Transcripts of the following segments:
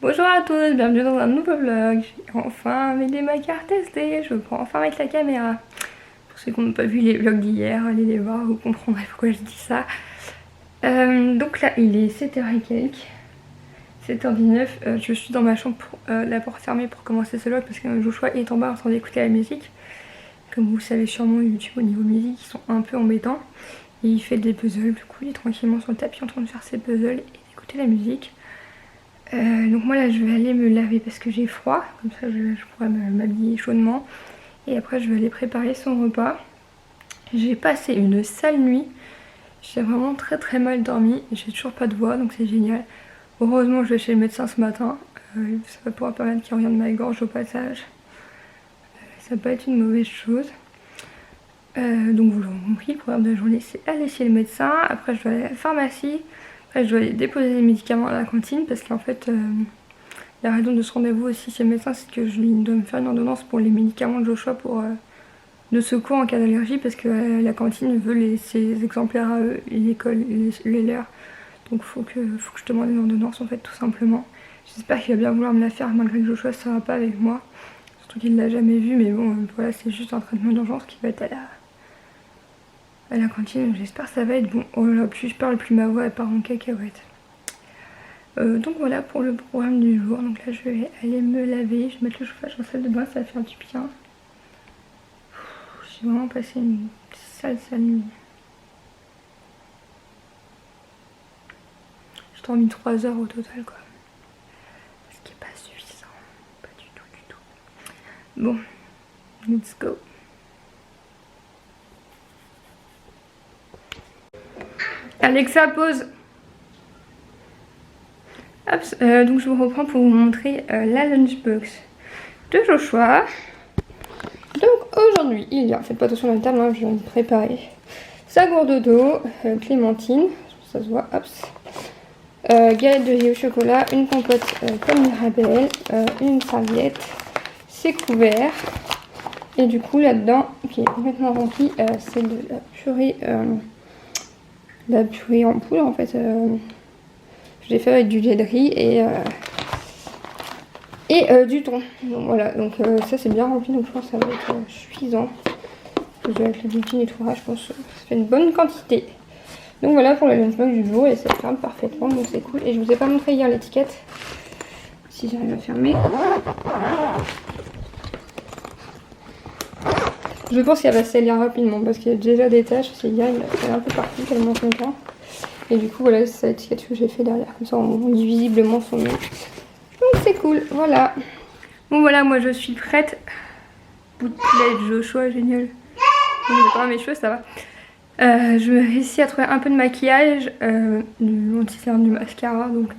Bonjour à tous, bienvenue dans un nouveau vlog. J'ai enfin mis des maquillages testés, je prends enfin avec la caméra. Pour ceux qui n'ont pas vu les vlogs d'hier, allez les voir, vous comprendrez pourquoi je dis ça. Donc là il est 7h et quelques, 7h19, je suis dans ma chambre pour la porte fermée pour commencer ce vlog parce que Joshua est en bas en train d'écouter la musique. Comme vous le savez sûrement, YouTube au niveau musique ils sont un peu embêtants. Et il fait des puzzles, du coup il est tranquillement sur le tapis en train de faire ses puzzles et d'écouter la musique. Donc moi là je vais aller me laver parce que j'ai froid, comme ça je pourrais m'habiller chaudement. Et après je vais aller préparer son repas. J'ai passé une sale nuit, j'ai vraiment très mal dormi, j'ai toujours pas de voix donc c'est génial. Heureusement je vais chez le médecin ce matin, ça va pouvoir permettre qu'il revienne ma gorge au passage. Ça peut être une mauvaise chose. Donc vous l'aurez compris, le programme de la journée c'est aller chez le médecin, après je vais aller à la pharmacie. Je dois aller déposer les médicaments à la cantine parce qu'en fait la raison de ce rendez-vous aussi chez le médecin c'est que je dois me faire une ordonnance pour les médicaments de Joshua pour de secours en cas d'allergie parce que la cantine veut ses exemplaires à eux, l'école, les leurs. Donc faut que je demande une ordonnance en fait tout simplement. J'espère qu'il va bien vouloir me la faire malgré que Joshua ne sera pas avec moi. Surtout qu'il ne l'a jamais vu mais bon voilà c'est juste un traitement d'urgence qui va être à la cantine, j'espère que ça va être bon. Oh là là, plus je parle, plus ma voix elle part en cacahuète. Donc voilà pour le programme du jour. Donc là je vais aller me laver, je vais mettre le chauffage en salle de bain, ça va faire du bien. J'ai vraiment passé une sale nuit. J'ai dormi 3 heures au total quoi. Ce qui est pas suffisant, pas du tout. Bon, let's go. Alexa, pause. Hop, donc je vous reprends pour vous montrer la lunchbox de Joshua. Donc aujourd'hui il y a, faites pas attention à la table, hein, je viens de préparer sa gourde d'eau, clémentine, ça se voit, hop, galette de riz au chocolat, une compote pomme Mirabelle, une serviette, ses couverts. Et du coup là-dedans, qui est complètement rempli, c'est de la purée en poudre en fait. Je l'ai fait avec du lait de riz et du thon. Donc voilà, donc ça c'est bien rempli, donc je pense que ça va être suffisant. Je vais avec le gluten et tout, je pense que ça fait une bonne quantité. Donc voilà pour le lunchbox du jour et ça ferme parfaitement, donc c'est cool. Et je vous ai pas montré hier l'étiquette, si j'arrive à fermer. Je pense qu'elle va se salir rapidement parce qu'il y a déjà des taches, c'est hier il a fait un peu partout tellement longtemps. Et du coup voilà c'est l'étiquette que j'ai fait derrière, comme ça on lit visiblement son nom. Donc c'est cool, voilà. Bon voilà, moi je suis prête. Bout de plaid, Joshua, génial. Bon, j'ai pas mes cheveux, ça va. Je me réussis à trouver un peu de maquillage, du anti-cerne, du mascara, donc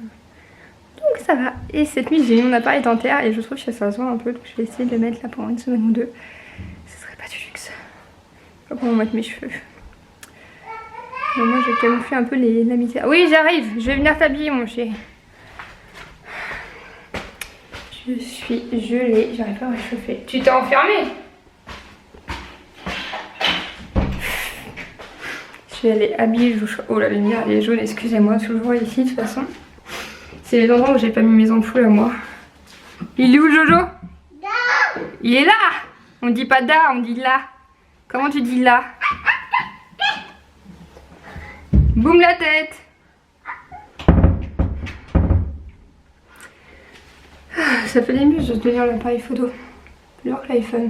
ça va. Et cette nuit j'ai mis mon appareil dentaire et je trouve que ça se voit un peu, donc je vais essayer de le mettre là pendant une semaine ou deux. Ce serait pas du luxe. Pas pour mettre mes cheveux. Donc moi je vais camoufler un peu la mitière. Oui j'arrive, je vais venir t'habiller mon chéri. Je suis gelée, j'arrive pas à me réchauffer. Tu t'es enfermée? Je vais aller habiller Joshua. Oh la lumière elle est jaune, excusez-moi, toujours ici de toute façon. C'est les endroits où j'ai pas mis mes ampoules à moi. Il est où Jojo? Là. Il est là. On dit pas da, on dit là. Comment tu dis là? Boum la tête. Ça fait des muscles de tenir l'appareil photo. Plus lourd que l'iPhone.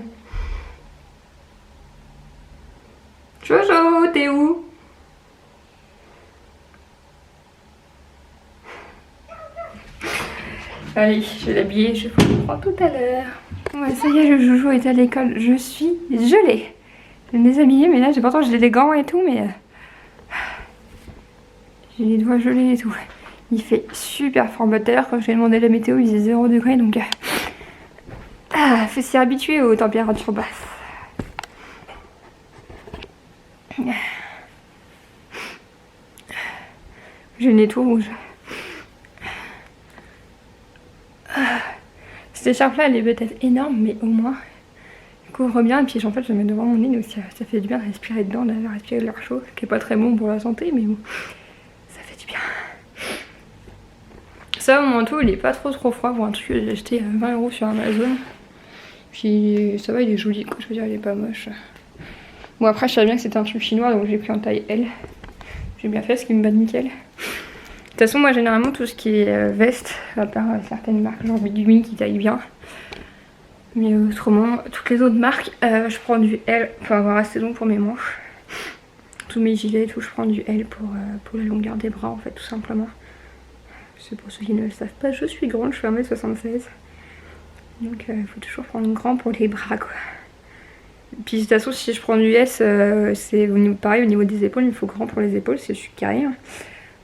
Jojo, t'es où? Allez, je vais l'habiller, je vous reprends tout à l'heure. Ouais, ça y est, le Jojo est à l'école. Je suis gelée. Je vais me déshabiller, mais là, pourtant j'ai des gants et tout, mais j'ai les doigts gelés et tout. Il fait super fort. Bah, tout à l'heure, quand j'ai demandé la météo, il faisait 0 degré, donc faut s'y habituer aux températures basses. J'ai le nez tout rouge. Cette écharpe là elle est peut-être énorme mais au moins elle couvre bien et puis en fait je la mets devant mon nez donc ça fait du bien de respirer dedans, d'aller respirer de l'air chaud, ce qui est pas très bon pour la santé mais bon ça fait du bien. Ça, mon manteau, il est pas trop froid pour un truc que j'ai acheté à 20 € sur Amazon. Puis ça va, il est joli, quoi. Je veux dire, il est pas moche. Bon, après, je savais bien que c'était un truc chinois, donc j'ai pris en taille L. J'ai bien fait, ce qui me va nickel. De toute façon, moi, généralement, tout ce qui est veste, à part certaines marques, genre Bidumi qui taille bien. Mais autrement, toutes les autres marques, je prends du L pour avoir assez long pour mes manches. Tous mes gilets et tout, je prends du L pour la longueur des bras, en fait, tout simplement. C'est pour ceux qui ne le savent pas, je suis grande, je fais 1m76. Donc il faut toujours prendre grand pour les bras, quoi. Puis de toute façon, si je prends du S, c'est pareil au niveau des épaules, il me faut grand pour les épaules, je suis carré. Hein.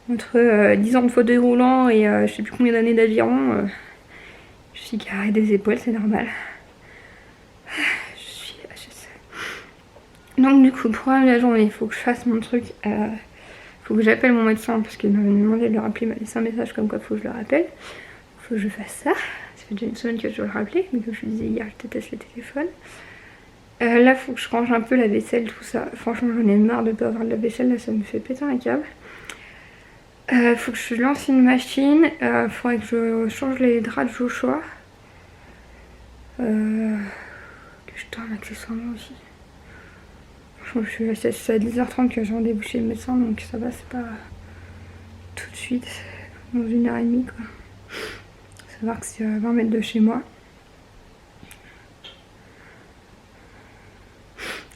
Entre 10 ans de fauteuil roulant et je sais plus combien d'années d'aviron, je suis carré des épaules, c'est normal. Je suis HS. Donc du coup, pour la journée, il faut que je fasse mon truc. Faut que j'appelle mon médecin parce qu'il m'avait demandé de le rappeler, il m'a laissé un message comme quoi il faut que je le rappelle. Faut que je fasse ça. Ça fait déjà une semaine que je dois le rappeler, mais comme je disais hier, je déteste le téléphone. Là, faut que je range un peu la vaisselle, tout ça. Franchement, j'en ai marre de pas avoir de la vaisselle, là, ça me fait péter un câble. Faut que je lance une machine. Faudrait que je change les draps de Joshua. Que je tourne accessoirement aussi. Franchement, c'est à 10h30 que j'ai rendez-vous chez le médecin, donc ça va, c'est pas tout de suite, dans 1h30 quoi. Savoir que c'est à 20 mètres de chez moi.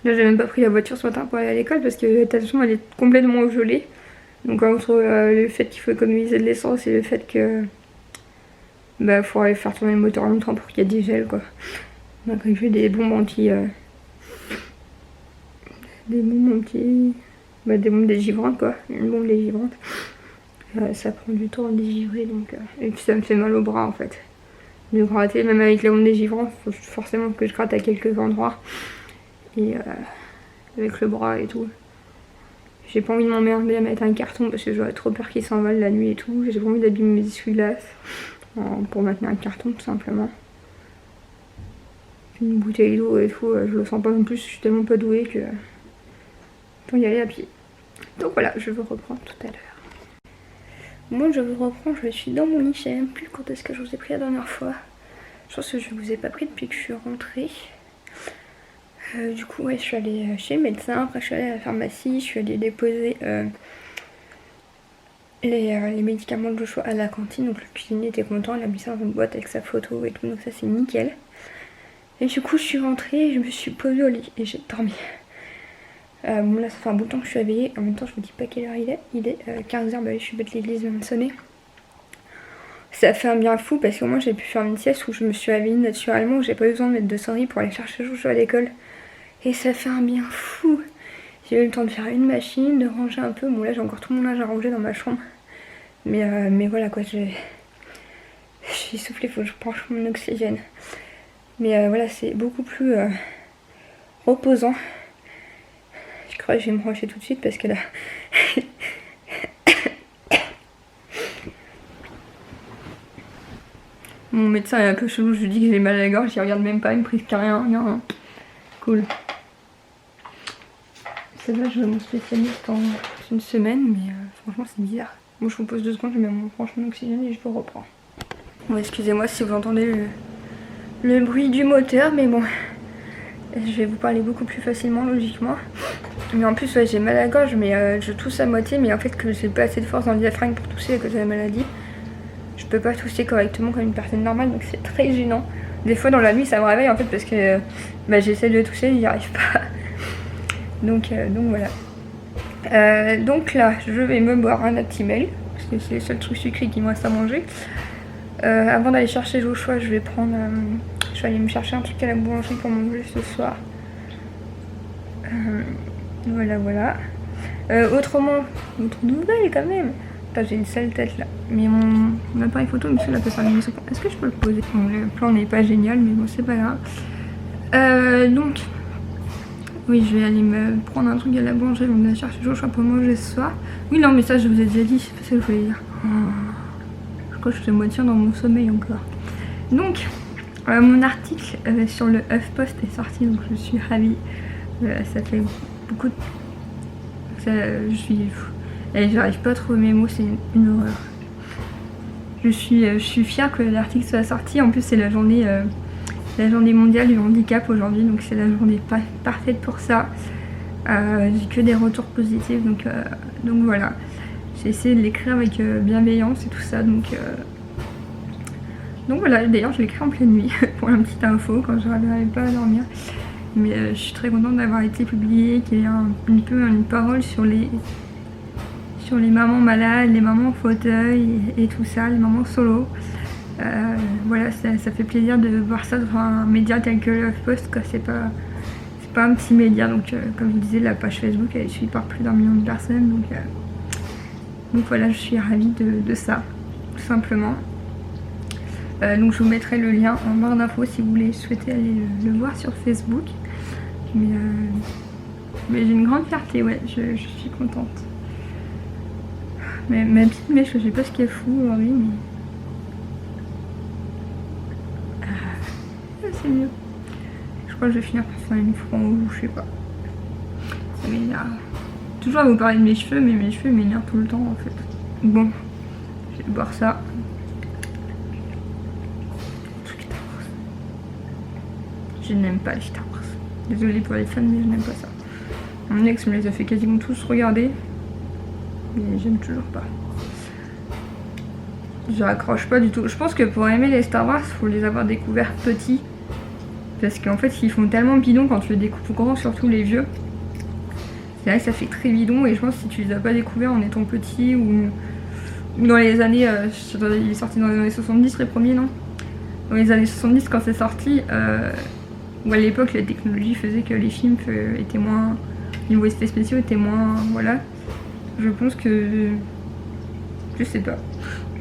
Là, j'ai même pas pris la voiture ce matin pour aller à l'école parce que de toute façon, elle est complètement gelée. Donc entre le fait qu'il faut économiser de l'essence et le fait que bah faut aller faire tourner le moteur longtemps pour qu'il y ait des gels, quoi. Donc je fais des bombes anti des bombes dégivrantes, quoi. Une bombe dégivrante. Ça prend du temps à dégivrer, donc et puis ça me fait mal au bras en fait. De gratter, même avec la bombe dégivrante, faut forcément que je gratte à quelques endroits. Et avec le bras et tout. J'ai pas envie de m'emmerder à mettre un carton parce que j'aurais trop peur qu'il s'envole la nuit et tout. J'ai pas envie d'abîmer mes essuie-glaces pour maintenir un carton tout simplement. Une bouteille d'eau et tout, je le sens pas non plus, je suis tellement pas douée que pour y aller à pied. Donc voilà, je vous reprends tout à l'heure. Moi je vous reprends, je suis dans mon lit, je sais même plus quand est-ce que je vous ai pris la dernière fois. Je pense que je vous ai pas pris depuis que je suis rentrée. Du coup ouais, je suis allée chez le médecin, après je suis allée à la pharmacie, je suis allée déposer les médicaments de Joshua à la cantine, donc le cuisinier était content, il a mis ça dans une boîte avec sa photo et tout, donc ça c'est nickel. Et du coup je suis rentrée, je me suis posée au lit et j'ai dormi. Bon là ça fait un bout de temps que je suis réveillée, en même temps je vous dis pas quelle heure il est 15h, bah je suis bête, l'église vient de sonner. Ça fait un bien fou parce qu'au moins j'ai pu faire une sieste où je me suis réveillée naturellement, où j'ai pas eu besoin de mettre de sonnerie pour aller chercher Joshua à l'école. Et ça fait un bien fou. J'ai eu le temps de faire une machine, de ranger un peu. Bon là j'ai encore tout mon linge à ranger dans ma chambre. Mais voilà quoi, je suis essoufflée, faut que je prenne mon oxygène. Mais voilà, c'est beaucoup plus reposant. Je crois que je vais me brancher tout de suite parce que là... Mon médecin est un peu chelou, je lui dis que j'ai mal à la gorge, il regarde même pas, il me presque rien. Cool. C'est là, je vais mon spécialiste en une semaine, mais franchement c'est bizarre. Bon, je vous pose 2 secondes, je mets mon branchement d'oxygène et je vous reprends. Bon, excusez-moi si vous entendez le bruit du moteur, mais bon, je vais vous parler beaucoup plus facilement, logiquement. Mais en plus, ouais, j'ai mal à la gorge, mais je tousse à moitié, mais en fait, que j'ai pas assez de force dans le diaphragme pour tousser à cause de la maladie. Je peux pas tousser correctement comme une personne normale, donc c'est très gênant. Des fois, dans la nuit, ça me réveille en fait parce que bah, j'essaie de tousser, j'y arrive pas. Donc voilà. Donc là, je vais me boire un Actimel, parce que c'est le seul truc sucré qui me reste à manger. Avant d'aller chercher Joshua, je vais aller me chercher un truc à la boulangerie pour manger ce soir. Voilà. Autrement, autre nouvelle quand même. J'ai une sale tête là. Mais mon appareil photo, monsieur, là peut faire une seconde. Est-ce que je peux le poser? Bon, le plan n'est pas génial, mais bon, c'est pas grave. Donc, oui, je vais aller me prendre un truc à la boulangerie, on va chercher Joshua pour manger ce soir. Oui, non, mais ça, je vous ai déjà dit, c'est pas ça que je voulais dire. Je crois que je suis moitié dans mon sommeil encore. Donc, mon article sur le HuffPost est sorti, donc je suis ravie. Ça fait beaucoup de... j'arrive pas à trouver mes mots, c'est une horreur. je suis fière que l'article soit sorti. En plus c'est la journée mondiale du handicap aujourd'hui, donc c'est la journée parfaite pour ça. J'ai que des retours positifs, donc voilà. J'ai essayé de l'écrire avec bienveillance et tout ça, donc voilà. D'ailleurs je l'écris en pleine nuit pour une petite info quand je n'arrivais pas à dormir. Mais je suis très contente d'avoir été publiée, qu'il y ait un peu une parole sur les mamans malades, les mamans en fauteuil et tout ça, les mamans solo. Voilà, ça fait plaisir de voir ça dans un média tel que HuffPost, quoi. C'est pas un petit média, donc comme je vous disais, la page Facebook elle est suivie par plus d'1 million de personnes, donc voilà, je suis ravie de ça, tout simplement. Donc je vous mettrai le lien en barre d'infos si vous souhaitez aller le voir sur Facebook. Mais j'ai une grande fierté, ouais, je suis contente. Mais ma petite mèche, je sais pas ce qu'elle fout aujourd'hui, mais... c'est mieux. Je crois que je vais finir par faire une franc rouge, je sais pas. Ça m'énerve. Toujours à vous parler de mes cheveux, mais mes cheveux m'énervent tout le temps en fait. Bon, je vais boire ça. Je n'aime pas les Star Wars. Désolée pour les fans, mais je n'aime pas ça. Mon ex me les a fait quasiment tous regarder. Mais j'aime toujours pas. Je raccroche pas du tout. Je pense que pour aimer les Star Wars, il faut les avoir découverts petits. Parce qu'en fait, ils font tellement bidon quand tu les découvres grand, surtout les vieux. C'est vrai que ça fait très bidon. Et je pense que si tu les as pas découverts en étant petit ou dans les années... il est sorti dans les années 70 les premiers, non? Dans les années 70 quand c'est sorti... où à l'époque la technologie faisait que les films étaient moins... niveau effets spéciaux étaient moins... voilà. Je pense que... je sais pas.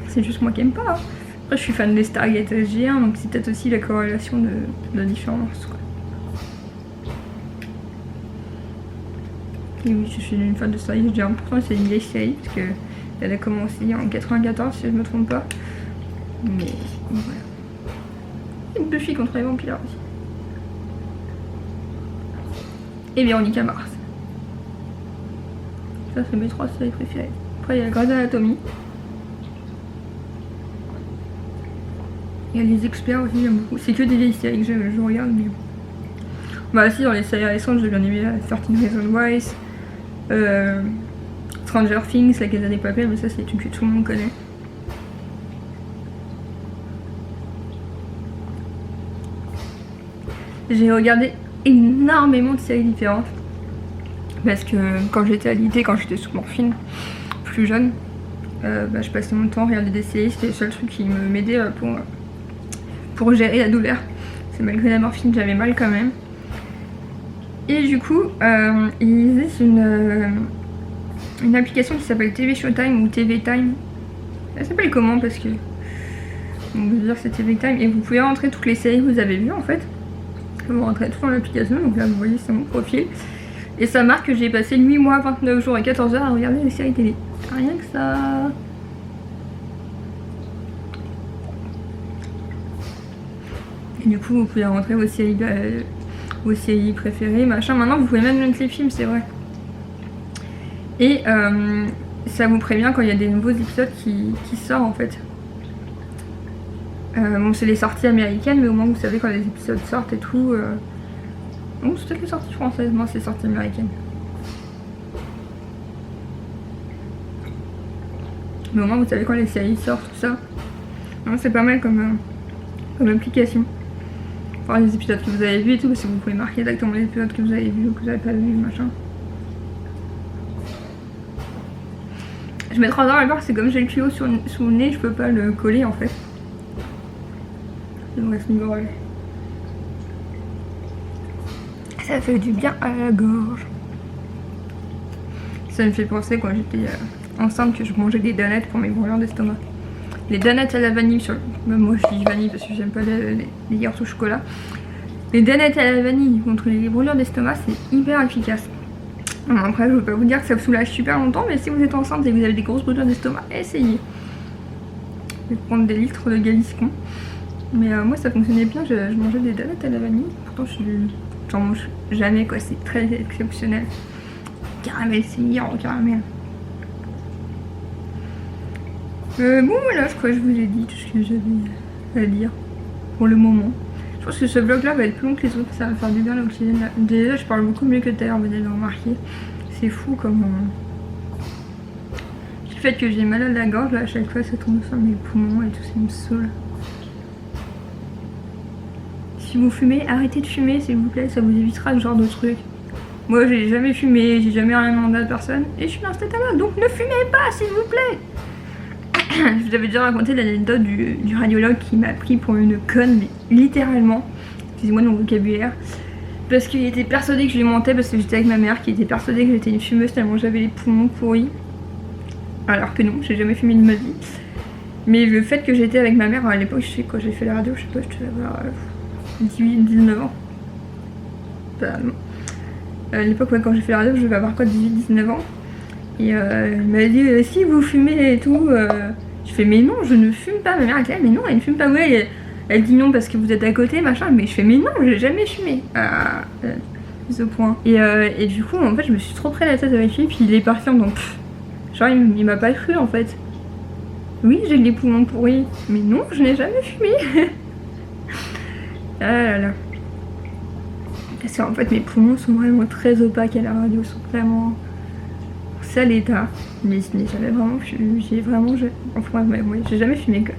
C'est juste moi qui aime pas. Hein. Après je suis fan des Stargate SG1, donc c'est peut-être aussi la corrélation de la différence, quoi. Et oui, je suis une fan de Stargate SG1. Pourtant c'est une vieille série, parce qu'elle a commencé en 94 si je me trompe pas. Mais voilà. Et Buffy contre les vampires aussi. Et Véronique Mars. Ça c'est mes 3 séries préférées. Après il y a Grey's Anatomy. Il y a les experts aussi, j'aime beaucoup. C'est que des vieilles séries que je regarde, mais... bah si, dans les séries récentes, j'ai bien aimé 13 Reasons Why, Stranger Things, La Casa des Papel, mais ça c'est une que tout le monde connaît. J'ai regardé énormément de séries différentes. Parce que quand j'étais alitée, quand j'étais sous morphine, plus jeune, je passais mon temps à regarder des séries. C'était le seul truc qui m'aidait pour gérer la douleur. C'est malgré la morphine, j'avais mal quand même. Et du coup, ils existent une application qui s'appelle TV Showtime ou TV Time. Elle s'appelle comment? Parce que on veut dire c'est TV Time. Et vous pouvez rentrer toutes les séries que vous avez vues en fait. Vous rentrez tout dans l'application, donc là vous voyez c'est mon profil. Et ça marque que j'ai passé 8 mois, 29 jours et 14 heures à regarder les séries télé. Rien que ça. Et du coup vous pouvez rentrer vos séries préférées, machin. Maintenant vous pouvez même mettre les films, c'est vrai. Et ça vous prévient quand il y a des nouveaux épisodes qui sortent en fait. Bon c'est les sorties américaines, mais au moins vous savez quand les épisodes sortent et tout. Bon c'est peut-être les sorties françaises, moi c'est les sorties américaines. Mais au moins vous savez quand les séries sortent, tout ça. C'est pas mal comme application. Enfin les épisodes que vous avez vus et tout, parce que vous pouvez marquer exactement les épisodes que vous avez vus ou que vous avez pas vus, machin. Je mets 3 heures à le voir, c'est comme j'ai le tuyau sous le nez, je peux pas le coller en fait. Donc à ce niveau-là. Ça fait du bien à la gorge. Ça me fait penser quand j'étais enceinte que je mangeais des donuts pour mes brûlures d'estomac. Les donuts à la vanille, même moi je dis vanille parce que j'aime pas les yaourts au chocolat. Les donuts à la vanille contre les brûlures d'estomac, c'est hyper efficace. Bon, après je veux pas vous dire que ça vous soulage super longtemps, mais si vous êtes enceinte et que vous avez des grosses brûlures d'estomac, essayez. Je vais prendre des litres de Gaviscon. Mais moi ça fonctionnait bien, je mangeais des donuts à la vanille. Pourtant j'en mange jamais quoi, c'est très exceptionnel. Caramel, c'est meilleur au caramel. Bon voilà, je crois que je vous ai dit tout ce que j'avais à dire pour le moment. Je pense que ce vlog là va être plus long que les autres, ça va faire du bien l'oxygène. Déjà je parle beaucoup mieux que tout à l'heure, vous allez le remarquer. C'est fou comment... Le fait que j'ai mal à la gorge, là, à chaque fois ça tombe sur mes poumons et tout, ça me saoule. Si vous fumez, arrêtez de fumer s'il vous plaît, ça vous évitera ce genre de trucs. Moi j'ai jamais fumé, j'ai jamais rien demandé à personne et je suis dans cet état là, donc ne fumez pas s'il vous plaît. Je vous avais déjà raconté l'anecdote du radiologue qui m'a pris pour une conne, mais littéralement, excusez-moi de mon vocabulaire, parce qu'il était persuadé que je lui mentais parce que j'étais avec ma mère qui était persuadée que j'étais une fumeuse tellement j'avais les poumons pourris, alors que non, j'ai jamais fumé de ma vie. Mais le fait que j'étais avec ma mère à l'époque, je sais quand j'ai fait la radio, je sais pas, je devais avoir 18-19 ans. Bah non. À l'époque, ouais, quand j'ai fait la radio, je devais avoir quoi, 18-19 ans. Et elle m'a dit si vous fumez et tout. Je fais mais non, je ne fume pas. Ma mère elle dit mais non, elle ne fume pas. Ouais, elle dit non parce que vous êtes à côté, machin. Mais je fais mais non, j'ai jamais fumé. Ce point. Et du coup, en fait, je me suis trop pris la tête avec lui. Puis il est parti en donc genre il m'a pas cru en fait. Oui, j'ai les poumons pourris, mais non, je n'ai jamais fumé. Ah là là. Parce qu'en fait, mes poumons sont vraiment très opaques à la radio, sont vraiment sale état. Mais je n'ai jamais vraiment fumé. Enfin, ouais, j'ai jamais fumé quoi.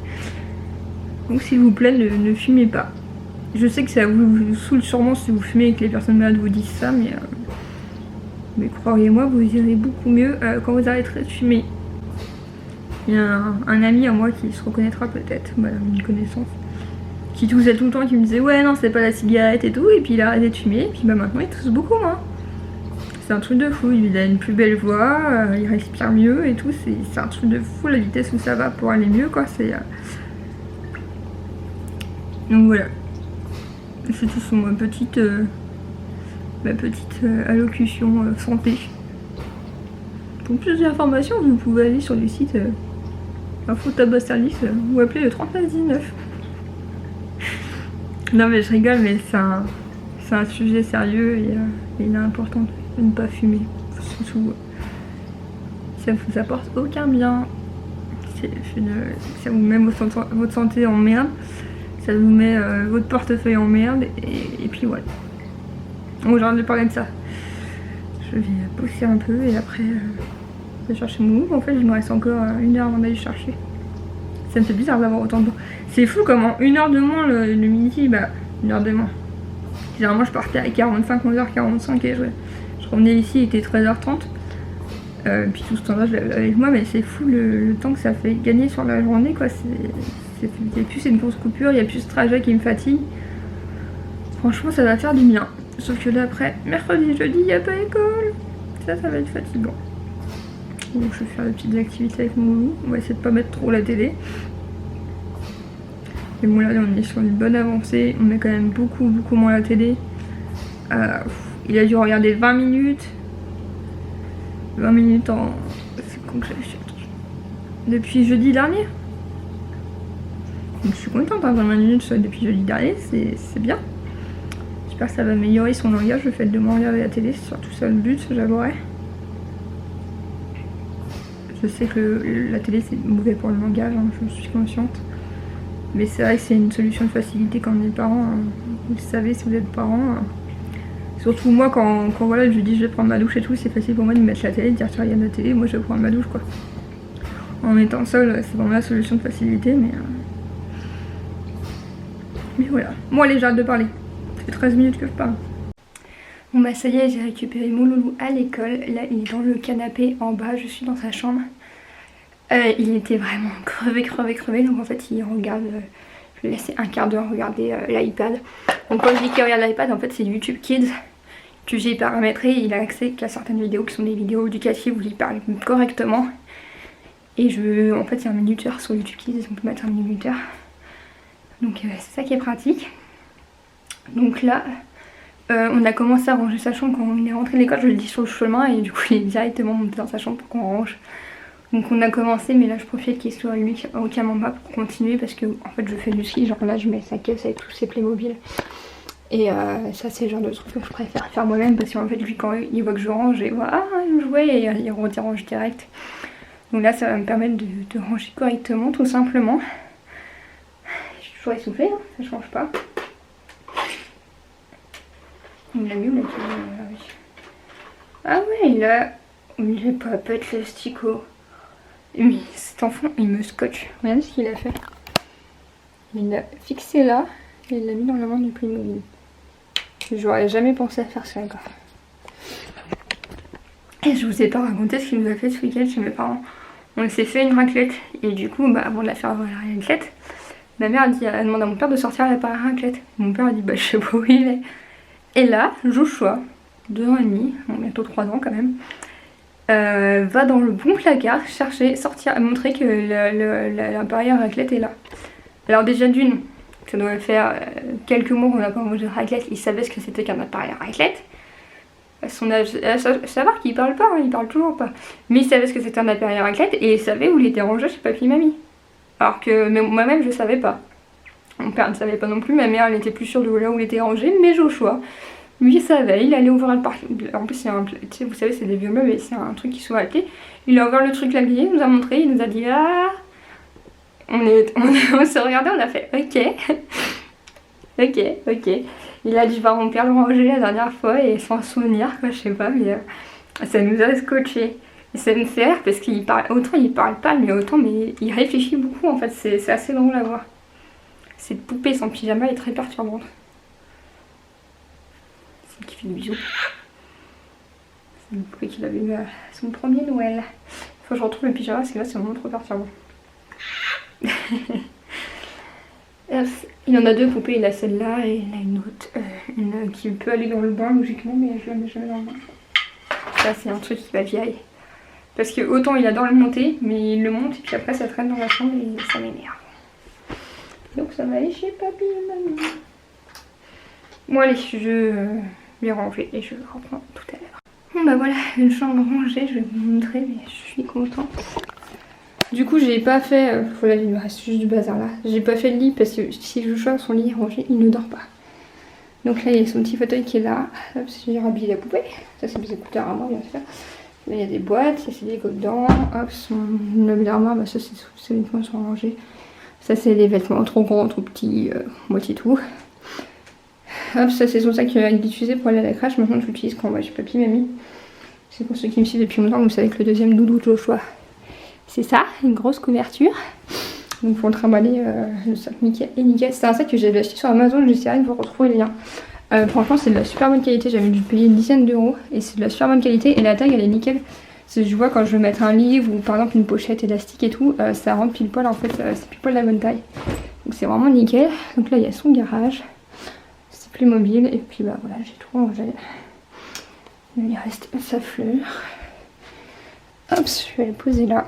Donc, s'il vous plaît, ne fumez pas. Je sais que ça vous saoule sûrement si vous fumez et que les personnes malades vous disent ça, mais croyez-moi, vous irez beaucoup mieux quand vous arrêterez de fumer. Il y a un ami à moi qui se reconnaîtra peut-être, voilà, une connaissance, qui toussait tout le temps, qui me disait ouais non c'est pas la cigarette et tout, et puis il a arrêté de fumer, et puis bah maintenant il tousse beaucoup moins. C'est un truc de fou, il a une plus belle voix, il respire mieux et tout, c'est un truc de fou la vitesse où ça va pour aller mieux quoi, c'est... Donc voilà, c'est tout sur ma petite allocution santé. Pour plus d'informations, vous pouvez aller sur le site Info Tabac Service ou appeler le 3919. Non mais je rigole, mais c'est un sujet sérieux et il est important de ne pas fumer. Surtout, ça vous apporte aucun bien. Ça vous met votre santé en merde. Ça vous met votre portefeuille en merde. Et puis voilà. Donc j'ai envie de parler de ça. Je vais bosser un peu et après je vais chercher mon Uber. En fait il me reste encore 1 heure avant d'aller chercher. Ça me fait bizarre d'avoir autant de temps. C'est fou comment 1 heure de moins le midi, bah 1 heure de moins. Généralement je partais à 45, 11h45 et je revenais ici, il était 13h30. Puis tout ce temps là je l'avais avec moi, mais c'est fou le temps que ça fait gagner sur la journée quoi. Il n'y a plus une grosse coupure, il n'y a plus ce trajet qui me fatigue. Franchement ça va faire du bien. Sauf que là après, mercredi, jeudi, il n'y a pas école. Ça va être fatigant. Donc je vais faire des petites activités avec mon loulou. On va essayer de pas mettre trop la télé. Et bon là on est sur une bonne avancée. On met quand même beaucoup moins la télé. Il a dû regarder 20 minutes. 20 minutes en... C'est con que j'avais fait. Depuis jeudi dernier. Donc je suis contente, hein, 20 minutes depuis jeudi dernier, c'est bien. J'espère que ça va améliorer son langage, le fait de moins regarder la télé, c'est surtout ça le but, j'avouerais. Je sais que la télé c'est mauvais pour le langage, hein, je suis consciente. Mais c'est vrai que c'est une solution de facilité quand on est parent, hein. Vous le savez si vous êtes parent. Surtout moi quand voilà, je lui dis je vais prendre ma douche et tout, c'est facile pour moi de mettre la télé, de dire tu regardes la télé, moi je vais prendre ma douche quoi. En étant seule, c'est vraiment la solution de facilité, mais voilà. Bon allez, j'arrête de parler. Ça fait 13 minutes que je parle. Bon bah ça y est, j'ai récupéré mon loulou à l'école. Là il est dans le canapé en bas, je suis dans sa chambre. Il était vraiment crevé. Donc en fait il regarde, je l'ai laissé un quart d'heure regarder l'iPad. Donc quand je dis qu'il regarde l'iPad, en fait c'est YouTube Kids que j'ai paramétré. Il a accès qu'à certaines vidéos qui sont des vidéos éducatives où il parle correctement. Et en fait il y a un minuteur sur YouTube Kids, on peut mettre un minuteur. Donc c'est ça qui est pratique. Donc là on a commencé à ranger sa chambre quand on est rentré de l'école, je le dis sur le chemin et du coup il est directement monté dans sa chambre pour qu'on range. Donc on a commencé, mais là je profite qu'il soit lui au camembert pour continuer parce que en fait je fais du ski, genre là je mets sa caisse avec tous ses Playmobil. Et ça c'est le genre de truc que je préfère faire moi-même parce qu'en fait lui quand il voit que je range et voit ah je jouais et il range direct. Donc là, ça va me permettre de ranger correctement, tout simplement. Je suis toujours essoufflée, hein, ça change pas. Il l'a mis ou l'a mis? Ah ouais, il a pas être le stico. Mais cet enfant, il me scotche. Regardez ce qu'il a fait. Il l'a fixé là et il l'a mis dans la main du Playmobil. J'aurais jamais pensé à faire ça, quoi. Et je vous ai pas raconté ce qu'il nous a fait ce week-end chez mes parents. On s'est fait une raclette. Et du coup, avant de la faire la raclette, ma mère a demandé à mon père de sortir l'appareil raclette. Mon père a dit, je sais pas où il est. Et là, Joshua, 2 ans et demi, bientôt 3 ans quand même, va dans le bon placard chercher, sortir, montrer que l'appareil raclette est là. Alors déjà d'une, ça doit faire quelques mois qu'on n'a pas mangé de raclette, il savait ce que c'était qu'un appareil raclette. À son âge, savoir qu'il parle pas, hein, il parle toujours pas. Mais il savait ce que c'était un appareil raclette et il savait où il était rangé chez papy et mamie. Alors que moi-même je savais pas. Mon père ne savait pas non plus, ma mère elle était plus sûre de là où il était rangé, mais Joshua, lui il savait, il allait ouvrir le parking. En plus c'est vous savez c'est des vieux meubles et c'est un truc qui s'ouvre à la clé. Il a ouvert le truc la clé, il nous a montré, il nous a dit ah. On s'est regardé, on a fait ok. Ok. Il a dit mon père le ranger la dernière fois et sans souvenir quoi, je sais pas, mais ça nous a scotché. Et ça me fait rire parce qu'il parle, autant il parle pas, mais il réfléchit beaucoup en fait, c'est assez drôle à voir. Cette poupée sans pyjama est très perturbante. C'est qui fait des bisous. C'est une poupée qu'il avait eu à son premier Noël. Faut que je retrouve le pyjama parce que là c'est vraiment trop perturbant. Il en a 2 poupées, il a celle-là et il a une autre, une qui peut aller dans le bain logiquement, mais je la mets jamais dans le bain. Ça c'est un truc qui va vieille. Parce que autant il adore le monter, mais il le monte et puis après ça traîne dans la chambre et ça m'énerve. Donc ça va aller chez papy et mamie. Bon allez, je vais ranger et je reprends tout à l'heure. Bon voilà, une chambre rangée, je vais vous montrer, mais je suis contente. Du coup j'ai pas fait, voilà il me reste juste du bazar là. J'ai pas fait le lit parce que si je choisis son lit rangé, il ne dort pas. Donc là il y a son petit fauteuil qui est là. Hop, j'ai rhabillé la poupée. Ça c'est mes écouteurs à moi bien sûr. Là il y a des boîtes, ça c'est des godans. Hop, son meuble d'armoire, ça c'est les vêtements sont rangés. Ça c'est des vêtements trop grands, trop petits, moitié tout. Hop, ça c'est son sac qu'il utilisait pour aller à la crèche. Maintenant je l'utilise quand on va chez papy mamie. C'est pour ceux qui me suivent depuis longtemps, vous savez que le deuxième doudou de Joshua, c'est ça, une grosse couverture. Donc pour trimballer le sac nickel et nickel. C'est un sac que j'avais acheté sur Amazon, j'essaierai de vous retrouver les liens. Franchement c'est de la super bonne qualité, j'avais dû payer une dizaine d'euros et c'est de la super bonne qualité et la taille elle est nickel. Je vois quand je veux mettre un livre ou par exemple une pochette élastique et tout, ça rentre pile poil en fait, c'est pile poil la bonne taille. Donc c'est vraiment nickel. Donc là il y a son garage, c'est Playmobil et puis voilà j'ai tout rangé. Il reste sa fleur. Hop, je vais la poser là.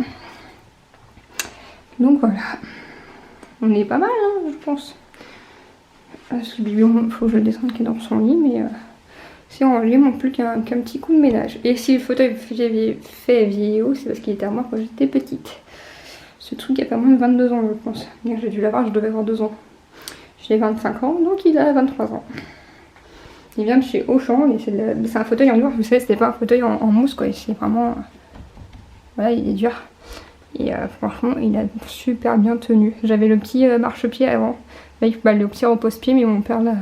Donc voilà, on est pas mal hein, je pense. Ce biberon, il faut que je le descende qui est dans son lit, mais c'est rangé, il manque plus qu'un petit coup de ménage. Et si le fauteuil fait vieillot, c'est parce qu'il était à moi quand j'étais petite. Ce truc a pas moins de 22 ans je pense. J'ai dû l'avoir, je devais avoir 2 ans. J'ai 25 ans, donc il a 23 ans. Il vient de chez Auchan, et c'est un fauteuil en noir, vous savez, c'était pas un fauteuil en mousse quoi, c'est vraiment... Voilà, il est dur. Et franchement, il a super bien tenu. J'avais le petit marchepied avant, avec le petit repose-pied, mais mon père l'a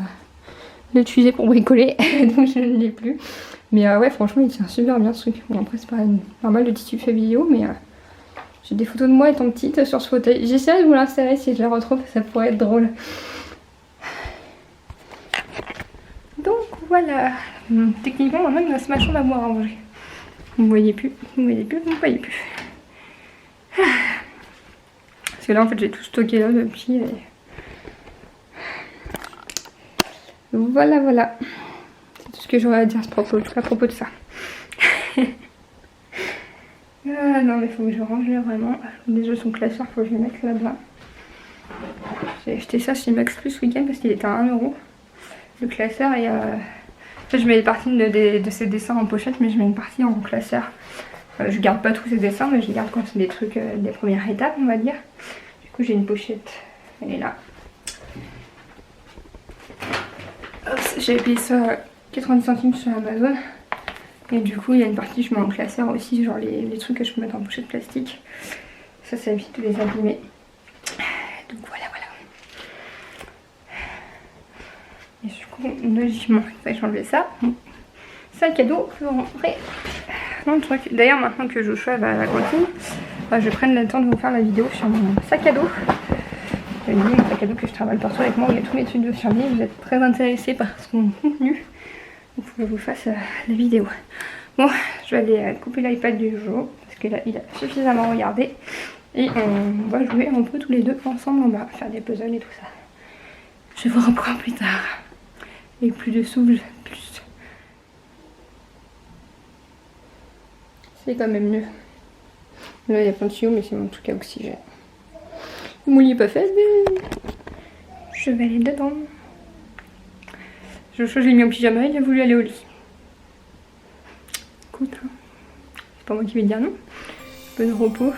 utilisé pour bricoler, donc je ne l'ai plus. Mais ouais, franchement, il tient super bien ce truc. Bon, après, c'est pas normal de tissu fait vidéo, mais j'ai des photos de moi étant petite sur ce fauteuil. J'essaierai de vous l'insérer si je la retrouve, ça pourrait être drôle. Donc voilà, techniquement, maintenant, il reste ma chambre à boire à manger. Vous ne voyez plus, vous ne voyez plus, vous ne voyez plus. Parce que là en fait j'ai tout stocké là depuis et... Voilà. C'est tout ce que j'aurais à dire à propos de ça. Ah non mais il faut que je range là vraiment. Déjà son classeur, faut que je le mette là-bas. J'ai acheté ça chez Max Plus ce week-end parce qu'il était à 1 €. Le classeur et en fait je mets des parties de ses dessins en pochette, mais je mets une partie en classeur. Je garde pas tous ces dessins, mais je garde quand c'est des trucs des premières étapes on va dire. Du coup j'ai une pochette, elle est là. J'ai payé ça 90 centimes sur Amazon. Et du coup il y a une partie je mets en classeur aussi, genre les trucs que je peux mettre en pochette plastique. Ça évite de les abîmer. Donc voilà. Et du coup logiquement il faut enlever ça. Sac à dos, je vais rentrer dans le truc. D'ailleurs maintenant que Joshua va à la cantine, je vais prendre le temps de vous faire la vidéo sur mon sac à dos. Mon sac à dos que je travaille partout avec moi où il y a tous mes trucs de fermier. Vous êtes très intéressés par son contenu. Il faut que je vous fasse la vidéo. Bon, je vais aller couper l'iPad du jour parce qu'il a suffisamment regardé. Et on va jouer un peu tous les deux ensemble. On va faire des puzzles et tout ça. Je vous reprends plus tard. Avec plus de souffle, plus. C'est quand même mieux. Là, il y a plein de tuyaux, mais c'est mon truc à oxygène. Le moule n'est pas fait, mais je vais aller dedans. Je l'ai mis en pyjama, il a voulu aller au lit. Écoute, hein. C'est pas moi qui vais dire non. Bon repos.